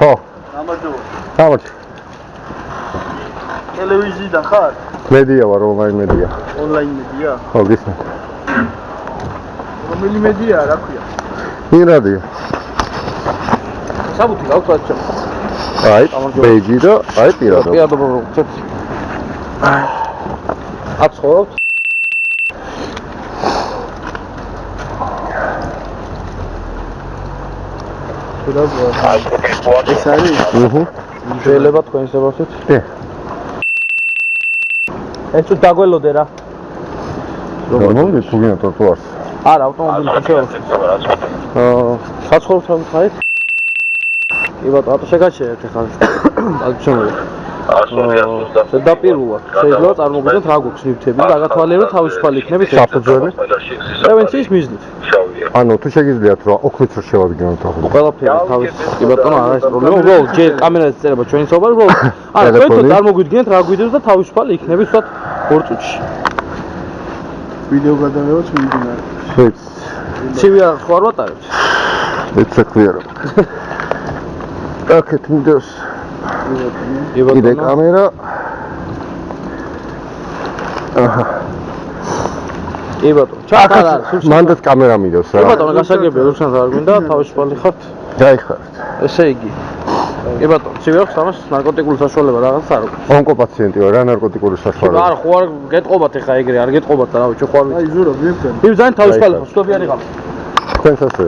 ხო. გამარჯობა. ტელევიზიიდან ხარ? მედია ვარ, ონლაინ მედია. ონლაინ მედია? ხო, გისმენთ. რომელი მედია, რა ქვია? ინრადიო. საბუთი გაქვს რა? აი, ბეიჯი და აი პირადობა. პირადობა ვუწევ. აცხოვთ? ეს არის? შეიძლება თქვენ შევასეთ? კი. ეს თუ დაგველოდე რა. რომელი თუ გინდა ტროტუარს? არა, ავტომობილით შევასეთ. საცხოვრებელს ხარით? კი ბატონო, შეგაჩერეთ ახლა. აღჩვენე. ზედაპირულად შეიძლება წარმოგვიდგეთ რა გვაქვს ნივთები და აგათვალიეროთ თავისუფალი იქნებით საფუძველი პრევენციის მიზნით. ანუ თუ შეგიძლიათ რომ ოქმით რომ შევადგინოთ ახლა. ყველაფერი თავის კი ბატონო არა ეს პრობლემა. უბრალოდ ჯერ კამერაზე წერება ჩვენი საუბარი, უბრალოდ არა თქვენ წარმოგვიდგენთ რა გვიძებს და თავისუფალი იქნებით ვთქვათ 2 წუთში. ვიდეო გადავიღოთ მიმდინარე. ეს ცივი ხო არ ვატარებთ? ეს საქმეა. აკეთ მინდოს კიდე კამერა. აჰა. კი ბატონო, ჩატარა, მანდაც კამერა მინდოს რა. კი ბატონო, გასაგებია, რუსანს არ გვინდა, თავისუფალი ხართ? გაიხარეთ. ესე იგი. კი ბატონო, ცივი აქვს ამას ნარკოტიკული საშუალება რაღაც არ აქვს. ონკოპაციენტი ვარ, რა ნარკოტიკული საშუალება. არა, ხო არ გეტყობათ ახლა ეგრე, არ გეტყობათ რა ვიცი, ხო არ ვიცი. აი ზურო, მიფრენ. იმ ძალიან თავისუფალი ხარ, სულობიანი ხარ. თქვენს ასე.